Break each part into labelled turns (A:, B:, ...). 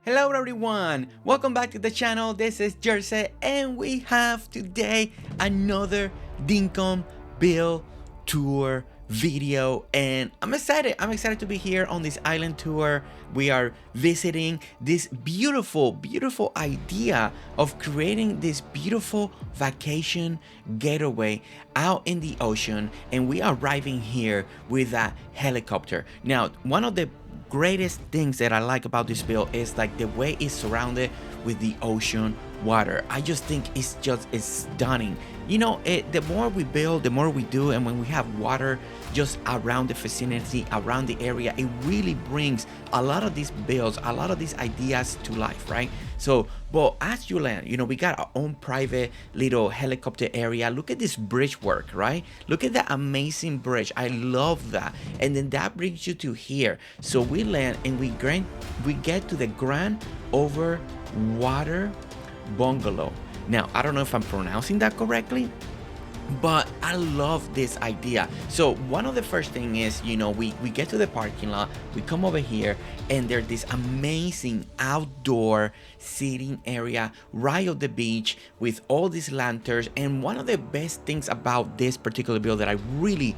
A: Hello everyone, welcome back to the channel. This is Jersey and we have today another Dinkum build tour video, and I'm excited to be here on this island tour. We are visiting this beautiful idea of creating this beautiful vacation getaway out in the ocean, and we are arriving here with a helicopter. Now, one of the greatest things that I like about this build is like the way it's surrounded with the ocean water. I just think it's stunning. You know, the more we build, the more we do, and when we have water just around the vicinity, around the area, it really brings a lot of these builds, a lot of these ideas to life, right? So, but as you land, you know, we got our own private little helicopter area. Look at this bridge work, right? Look at that amazing bridge. I love that. And then that brings you to here. So we land and we get to the Grand Over Water Bungalow. Now, I don't know if I'm pronouncing that correctly, but I love this idea. So one of the first thing is, you know, we get to the parking lot, we come over here, and there's this amazing outdoor seating area right on the beach with all these lanterns. And one of the best things about this particular build that I really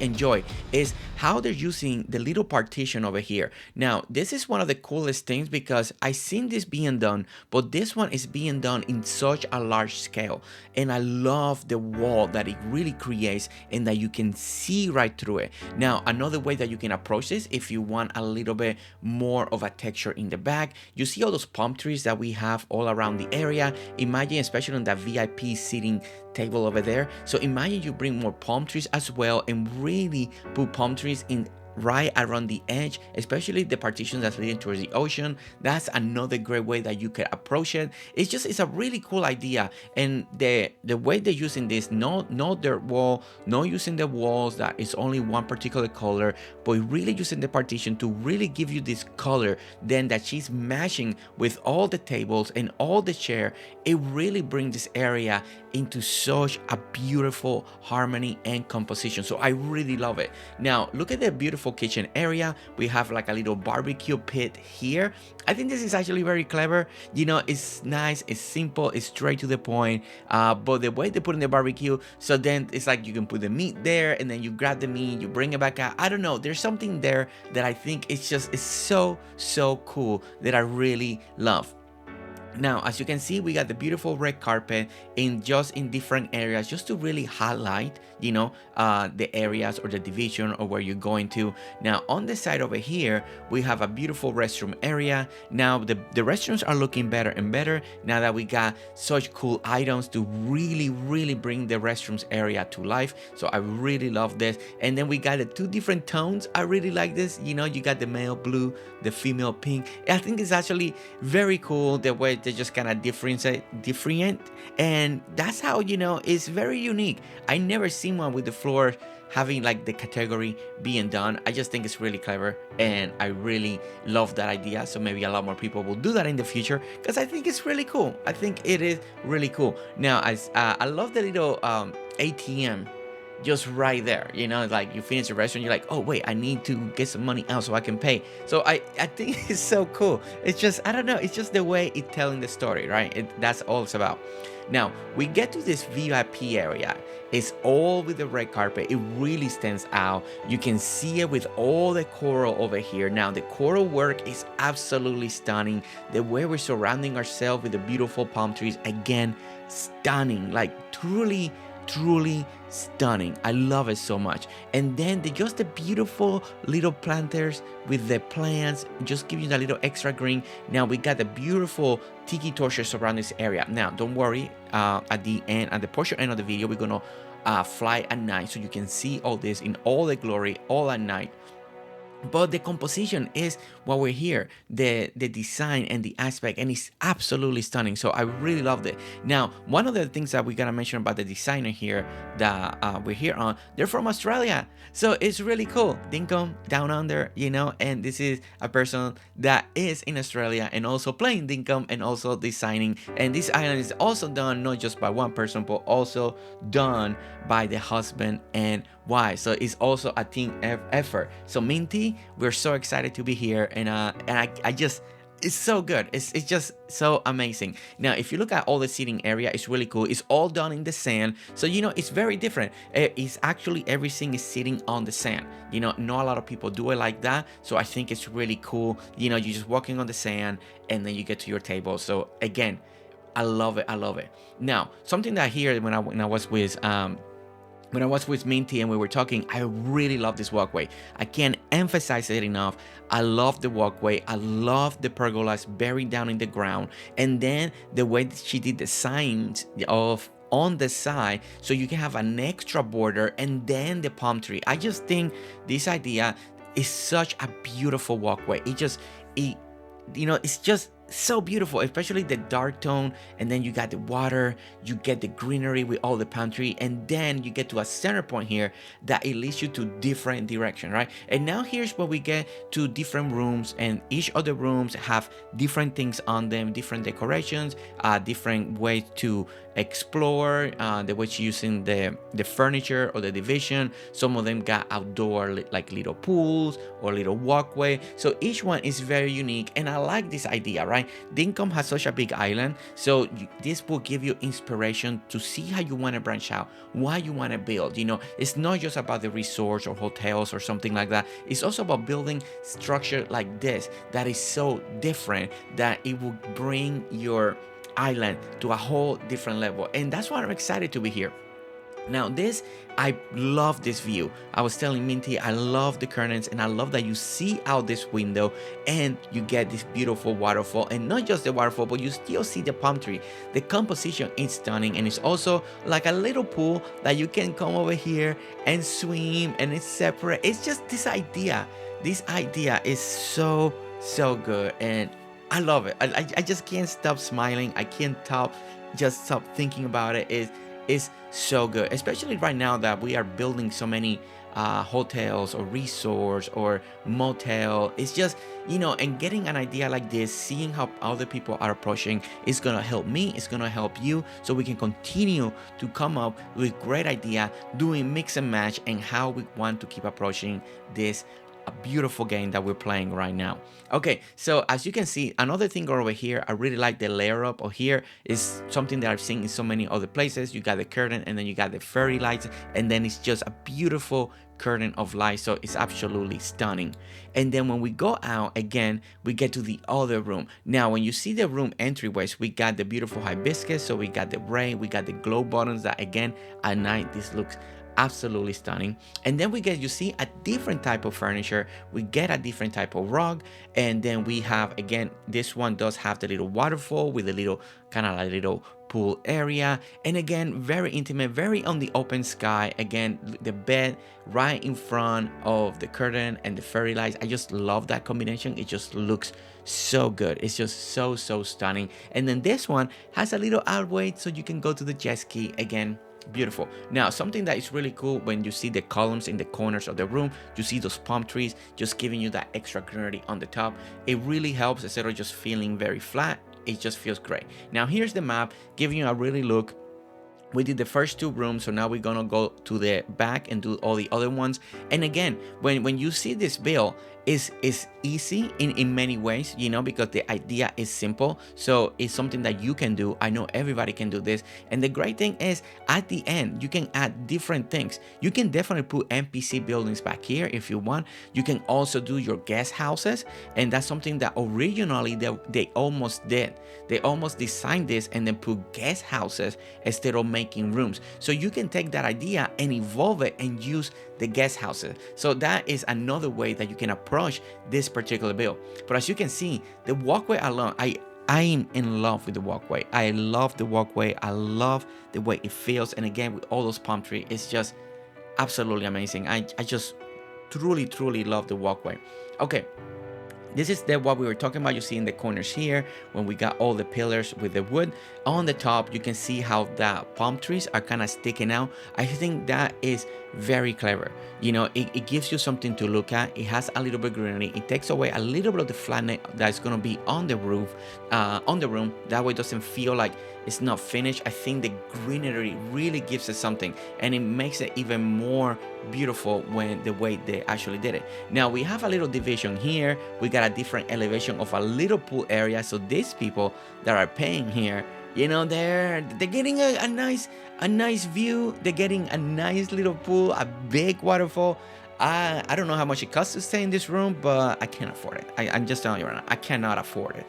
A: enjoy is how they're using the little partition over here. Now, this is one of the coolest things because I seen this being done, but this one is being done in such a large scale, and I love the wall that it really creates and that you can see right through it. Now, another way that you can approach this, if you want a little bit more of a texture in the back, you see all those palm trees that we have all around the area. Imagine, especially on that VIP seating table over there, so imagine you bring more palm trees as well and really put palm trees in right around the edge, especially the partition that's leading towards the ocean. That's another great way that you can approach it. It's a really cool idea, and the way they're using this, no dirt wall, no using the walls that is only one particular color, but really using the partition to really give you this color then that she's matching with all the tables and all the chair. It really brings this area into such a beautiful harmony and composition. So I really love it. Now look at the beautiful kitchen area. We have like a little barbecue pit here. I think this is actually very clever. You know, it's nice, it's simple, it's straight to the point, but the way they put in the barbecue, so then it's like you can put the meat there and then you grab the meat, you bring it back out. I don't know, there's something there that I think it's so cool that I really love. Now, as you can see, we got the beautiful red carpet in different areas, just to really highlight, you know, the areas or the division or where you're going to. Now, on the side over here, we have a beautiful restroom area. Now, the restrooms are looking better and better now that we got such cool items to really bring the restrooms area to life. So I really love this. And then we got the two different tones. I really like this. You know, you got the male blue, the female pink. I think it's actually very cool the way they just kind of different, and that's how, you know, it's very unique. I never seen one with the floor having like the category being done. I just think it's really clever, and I really love that idea. So maybe a lot more people will do that in the future because I think it's really cool. I think it is really cool. Now, I love the little ATM just right there, you know, like you finish the restaurant, you're like, oh wait, I need to get some money out so I can pay. So I think it's so cool. It's just, I don't know, it's just the way it's telling the story, right? That's all it's about. Now we get to this VIP area. It's all with the red carpet. It really stands out. You can see it with all the coral over here. Now the coral work is absolutely stunning. The way we're surrounding ourselves with the beautiful palm trees, again, stunning, like truly stunning. I love it so much. And then just the beautiful little planters with the plants, just give you that little extra green. Now we got the beautiful tiki torches around this area. Now don't worry, at the portion end of the video, we're gonna fly at night so you can see all this in all the glory, all at night. But the composition is what we're here, the design and the aspect, and it's absolutely stunning. So I really loved it. Now, one of the things that we gotta mention about the designer here that we're here on, they're from Australia. So it's really cool. Dinkum, down under, you know, and this is a person that is in Australia and also playing Dinkum and also designing. And this island is also done not just by one person, but also done by the husband and wife. So it's also a team effort. So Minty, we're so excited to be here, and I just it's so good. It's just so amazing. Now, if you look at all the seating area, it's really cool. It's all done in the sand. So, it's very different. It's actually everything is sitting on the sand. Not a lot of people do it like that. So I think it's really cool. You're just walking on the sand and then you get to your table. So again, I love it. I love it. Now, something that here when I was with Minty and we were talking, I really love this walkway. I can't emphasize it enough. I love the walkway. I love the pergolas buried down in the ground. And then the way that she did the signs of on the side, so you can have an extra border and then the palm tree. I just think this idea is such a beautiful walkway. It's just so beautiful, especially the dark tone, and then you got the water, you get the greenery with all the palm tree, and then you get to a center point here that it leads you to different direction, right? And now here's where we get to different rooms, and each of the rooms have different things on them, different decorations, different ways to explore, the way you're using the furniture or the division. Some of them got outdoor like little pools or little walkway, so each one is very unique, and I like this idea, right? Dinkum has such a big island, so this will give you inspiration to see how you want to branch out, what you want to build. It's not just about the resorts or hotels or something like that. It's also about building structure like this that is so different that it will bring your island to a whole different level, and that's why I'm excited to be here. Now I love this view. I was telling Minty, I love the curtains, and I love that you see out this window and you get this beautiful waterfall, and not just the waterfall, but you still see the palm tree. The composition is stunning, and it's also like a little pool that you can come over here and swim, and it's separate. It's just this idea is so good, and I love it. I just can't stop smiling. I can't stop thinking about it. It's so good, especially right now that we are building so many hotels or resorts or motel. It's just, and getting an idea like this, seeing how other people are approaching, is gonna help me, it's gonna help you, so we can continue to come up with great idea, doing mix and match, and how we want to keep approaching this a beautiful game that we're playing right now. Okay, so as you can see, another thing over here, I really like the layer up over here. Is something that I've seen in so many other places. You got the curtain, and then you got the fairy lights, and then it's just a beautiful curtain of light, so it's absolutely stunning. And then when we go out again, we get to the other room. Now when you see the room entryways, we got the beautiful hibiscus, so we got the rain, we got the glow buttons that again at night this looks absolutely stunning. And then we get, you see, a different type of furniture, we get a different type of rug, and then we have again, this one does have the little waterfall with a little kind of like little pool area, and again very intimate, very on the open sky. Again, the bed right in front of the curtain and the fairy lights. I just love that combination. It just looks so good. It's just so stunning. And then this one has a little outway so you can go to the jet ski. Again, beautiful. Now something that is really cool, when you see the columns in the corners of the room, you see those palm trees just giving you that extra greenery on the top. It really helps instead of just feeling very flat. It just feels great. Now here's the map giving you a really look. We did the first two rooms, so now we're gonna go to the back and do all the other ones. And again, when you see this build, is easy in many ways, because the idea is simple, so it's something that you can do. I know everybody can do this, and the great thing is at the end you can add different things. You can definitely put NPC buildings back here if you want. You can also do your guest houses, and that's something that originally they almost did. They almost designed this and then put guest houses instead of making rooms. So you can take that idea and evolve it and use the guest houses. So that is another way that you can approach this particular build. But as you can see, the walkway alone, I'm in love with the walkway. I love the walkway. I love the way it feels. And again, with all those palm trees, it's just absolutely amazing. I just truly love the walkway. Okay. This is what we were talking about. You see in the corners here, when we got all the pillars with the wood. On the top, you can see how the palm trees are kind of sticking out. I think that is very clever. It gives you something to look at. It has a little bit of greenery. It takes away a little bit of the flatness that's going to be on the roof, on the room. That way it doesn't feel like it's not finished. I think the greenery really gives it something, and it makes it even more beautiful when the way they actually did it. Now we have a little division here. We got a different elevation of a little pool area, so these people that are paying here, you know, they're getting a nice view. They're getting a nice little pool, a big waterfall. I don't know how much it costs to stay in this room, but I can't afford it. I'm just telling you right now, I cannot afford it.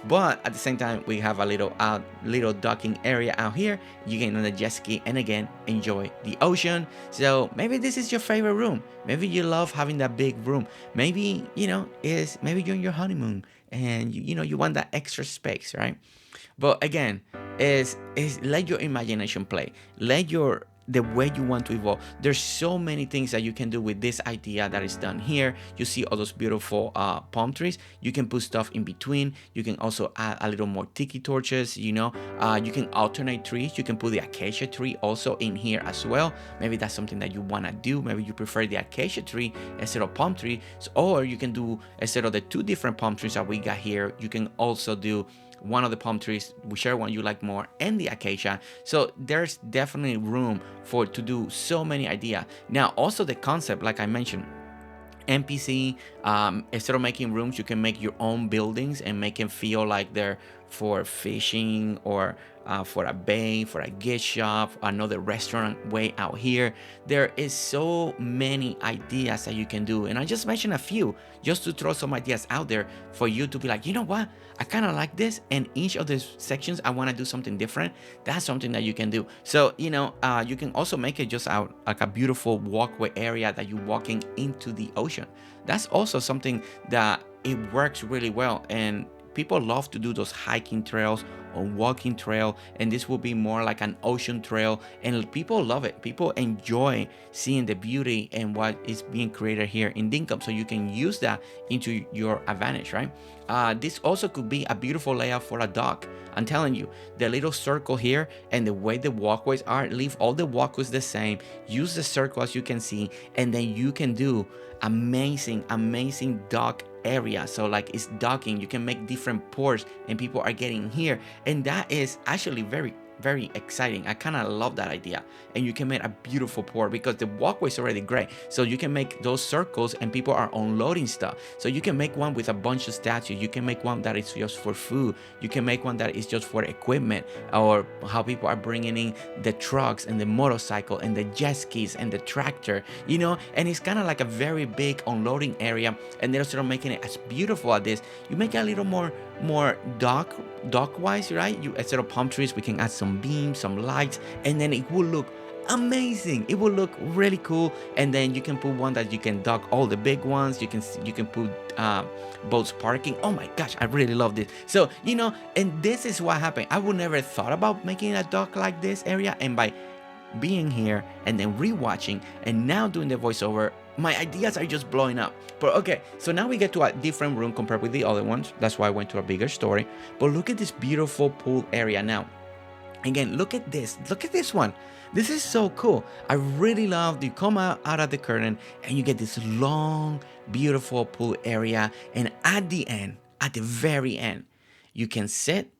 A: But at the same time, we have a little docking area out here. You can on the jet ski and again enjoy the ocean. So maybe this is your favorite room. Maybe you love having that big room. Maybe maybe you're on your honeymoon and you want that extra space, right? But again, is let your imagination play. Let the way you want to evolve. There's so many things that you can do with this idea that is done here. You see all those beautiful palm trees. You can put stuff in between. You can also add a little more tiki torches. You can alternate trees. You can put the acacia tree also in here as well. Maybe that's something that you want to do. Maybe you prefer the acacia tree instead of palm tree, or you can do, instead of the two different palm trees that we got here, you can also do one of the palm trees, whichever one you like more, and the acacia. So there's definitely room to do so many ideas. Now also the concept, like I mentioned, NPC, instead of making rooms, you can make your own buildings and make them feel like they're for fishing or for a bay, for a gift shop, another restaurant way out here. There is so many ideas that you can do, and I just mentioned a few just to throw some ideas out there for you to be like, you know what, I kind of like this, and each of these sections I want to do something different. That's something that you can do. So you can also make it just out like a beautiful walkway area that you're walking into the ocean. That's also something that it works really well, and people love to do those hiking trails or walking trail, and this will be more like an ocean trail, and people love it. People enjoy seeing the beauty and what is being created here in Dinkum, so you can use that into your advantage, right? This also could be a beautiful layout for a dock. I'm telling you, the little circle here and the way the walkways are, leave all the walkways the same, use the circle as you can see, and then you can do amazing dock area. So like it's docking, you can make different ports and people are getting here, and that is actually very exciting. I kind of love that idea. And you can make a beautiful port because the walkway is already great, so you can make those circles and people are unloading stuff. So you can make one with a bunch of statues, you can make one that is just for food, you can make one that is just for equipment, or how people are bringing in the trucks and the motorcycle and the jet skis and the tractor, and it's kind of like a very big unloading area. And they're sort of making it as beautiful as this. You make it a little more dock wise, right? Instead of palm trees, we can add some beams, some lights, and then it will look amazing. It will look really cool. And then you can put one that you can dock all the big ones. You can put boats parking. Oh my gosh, I really love this. So and this is what happened. I would never thought about making a dock like this area, and by being here and then rewatching and now doing the voiceover, my ideas are just blowing up. But okay, so now we get to a different room compared with the other ones. That's why I went to a bigger story. But look at this beautiful pool area now. Again, look at this one. This is so cool. I really love you come out of the curtain and you get this long, beautiful pool area. And at the very end, you can sit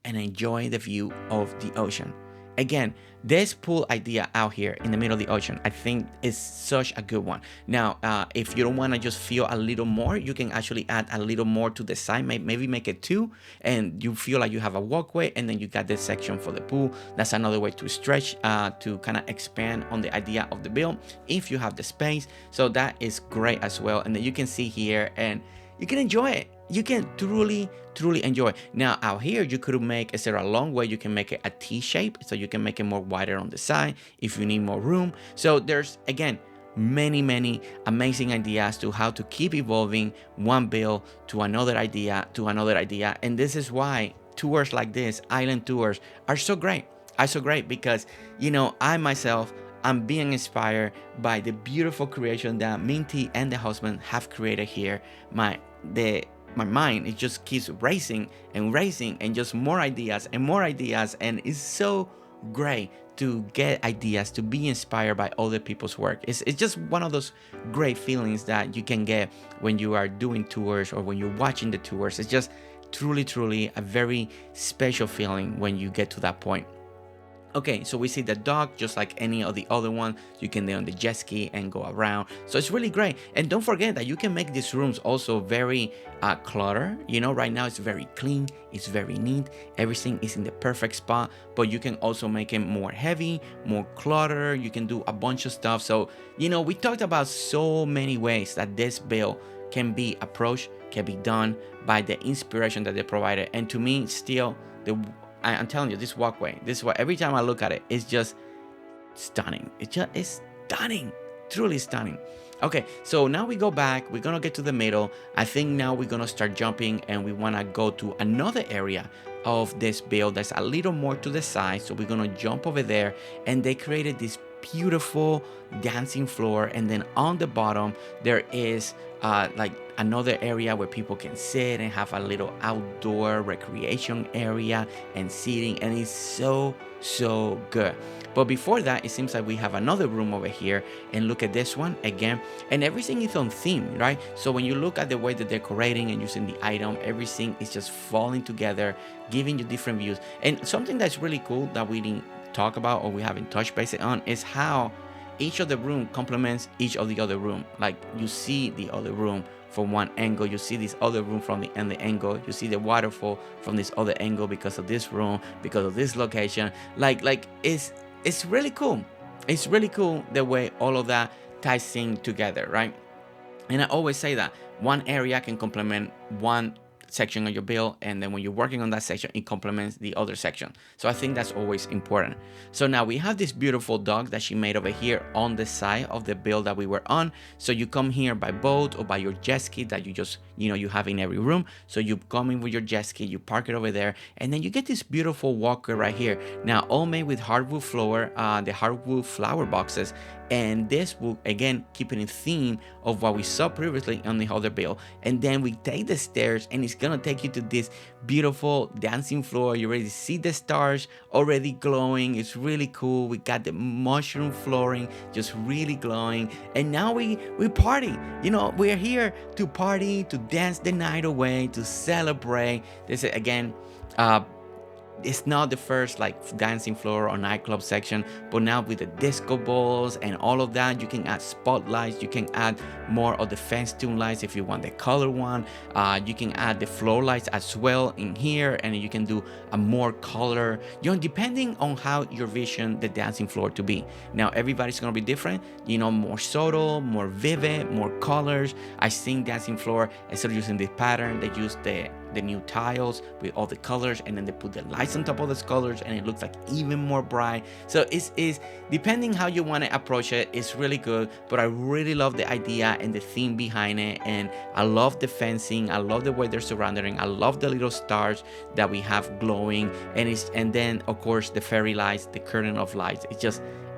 A: and enjoy the view of the ocean. Again, this pool idea out here in the middle of the ocean, I think is such a good one. Now, if you don't want to just feel a little more, you can actually add a little more to the side, maybe make it 2, and you feel like you have a walkway, and then you got this section for the pool. That's another way to stretch, to kind of expand on the idea of the build if you have the space. So that is great as well. And then you can see here, and you can enjoy it. You can truly enjoy. Now out here, you could make, instead of a long way, you can make it a T shape, so you can make it more wider on the side if you need more room. So there's, again, many amazing ideas to how to keep evolving one build to another idea, and this is why tours like this, island tours, are so great. Because I myself, I'm being inspired by the beautiful creation that Minty and the husband have created here. My mind, it just keeps racing and just more ideas, and it's so great to get ideas, to be inspired by other people's work. It's just one of those great feelings that you can get when you are doing tours or when you're watching the tours. It's just truly a very special feeling when you get to that point. Okay, so we see the dock just like any of the other one. You can lay on the jet ski and go around. So it's really great. And don't forget that you can make these rooms also very cluttered. You know, right now it's very clean. It's very neat. Everything is in the perfect spot. But you can also make it more heavy, more cluttered. You can do a bunch of stuff. So, you know, we talked about so many ways that this build can be approached, can be done by the inspiration that they provided. And to me, still, I'm telling you, this walkway, this is what every time I look at it, it's just stunning. It's stunning, truly stunning. Okay, so now we go back. We're gonna get to the middle. I think now we're gonna start jumping, and we wanna go to another area of this build that's a little more to the side. So we're gonna jump over there, and they created this beautiful dancing floor, and then on the bottom there is like another area where people can sit and have a little outdoor recreation area and seating, and it's so good. But before that, it seems like we have another room over here, and look at this one again, and everything is on theme, right? So when you look at the way they're decorating and using the item, everything is just falling together, giving you different views. And something that's really cool that we didn't talk about, or we haven't touched base on, is how each of the room complements each of the other room. Like, you see the other room from one angle, you see this other room from the other angle, you see the waterfall from this other angle because of this room, because of this location. Like it's really cool. It's really cool the way all of that ties in together, right? And I always say that one area can complement one section of your build, and then when you're working on that section, it complements the other section. So I think that's always important. So now we have this beautiful dog that she made over here on the side of the build that we were on. So you come here by boat or by your jet ski that you just, you know, you have in every room. So you come in with your jet ski, you park it over there, and then you get this beautiful walkway right here. Now all made with hardwood floor, the hardwood flower boxes. And this will, again, keep it in theme of what we saw previously on the other build. And then we take the stairs, and it's gonna take you to this beautiful dancing floor. You already see the stars already glowing. It's really cool. We got the mushroom flooring just really glowing. And now we party. You know, we're here to party, to dance the night away, to celebrate. This is, again, it's not the first like dancing floor or nightclub section, but now with the disco balls and all of that, you can add spotlights, you can add more of the festoon lights if you want the color one. You can add the floor lights as well in here, and you can do a more color, you know, depending on how you vision the dancing floor to be. Now everybody's gonna be different, you know, more subtle, more vivid, more colors. I think dancing floor, instead of using this pattern, they use the new tiles with all the colors, and then they put the lights on top of those colors, and it looks like even more bright. So it's depending how you want to approach it, it's really good. But I really love the idea and the theme behind it, and I love the fencing, I love the way they're surrounding, I love the little stars that we have glowing, and then of course the fairy lights, the curtain of lights.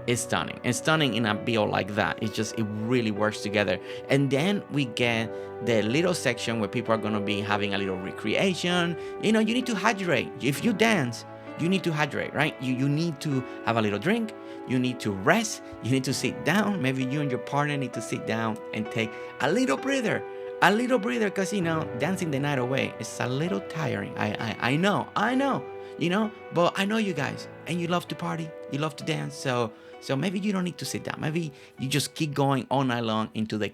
A: It's stunning. It's stunning in a build like that. It really works together. And then we get the little section where people are gonna be having a little recreation. You know, you need to hydrate. If you dance, you need to hydrate, right? You need to have a little drink. You need to rest. You need to sit down. Maybe you and your partner need to sit down and take a little breather. A little breather, because, you know, dancing the night away is a little tiring. I know, you know, but I know you guys, and you love to party, you love to dance, so maybe you don't need to sit down. Maybe you just keep going all night long into the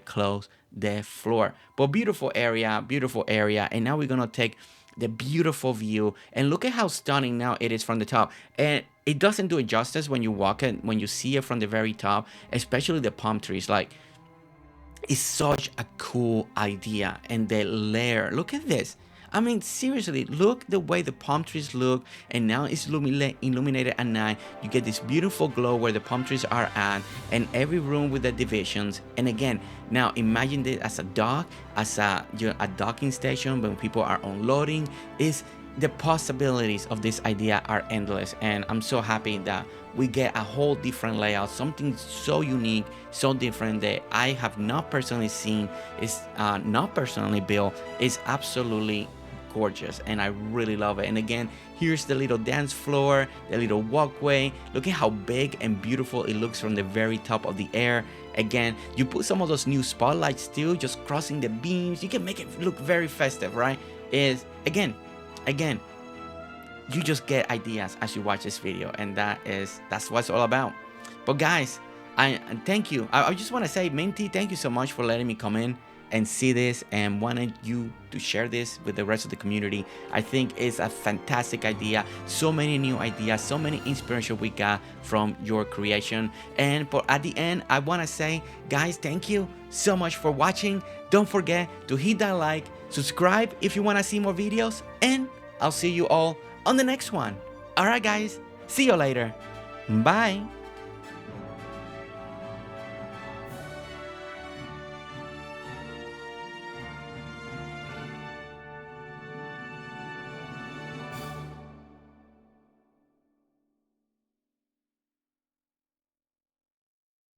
A: floor. But beautiful area, and now we're gonna take the beautiful view, and look at how stunning now it is from the top. And it doesn't do it justice when you walk it, when you see it from the very top, especially the palm trees. Like, it's such a cool idea, and the layer, look at this. I mean, seriously, look the way the palm trees look, and now it's illuminated at night. You get this beautiful glow where the palm trees are at, and every room with the divisions. And again, now imagine this as a dock, as a docking station when people are unloading. The possibilities of this idea are endless, and I'm so happy that we get a whole different layout, something so unique, so different that I have not personally seen, is not personally built. Is absolutely gorgeous, and I really love it. And again, here's the little dance floor, the little walkway. Look at how big and beautiful it looks from the very top of the air. Again, you put some of those new spotlights too, just crossing the beams. You can make it look very festive, right? Again, again, you just get ideas as you watch this video, and that's what it's all about. But guys, I thank you. I just want to say, Minty, thank you so much for letting me come in and see this and wanted you to share this with the rest of the community. I think it's a fantastic idea. So many new ideas, so many inspiration we got from your creation. And at the end, I want to say, guys, thank you so much for watching. Don't forget to hit that like, subscribe if you want to see more videos, and I'll see you all on the next one. All right, guys, see you later. Bye.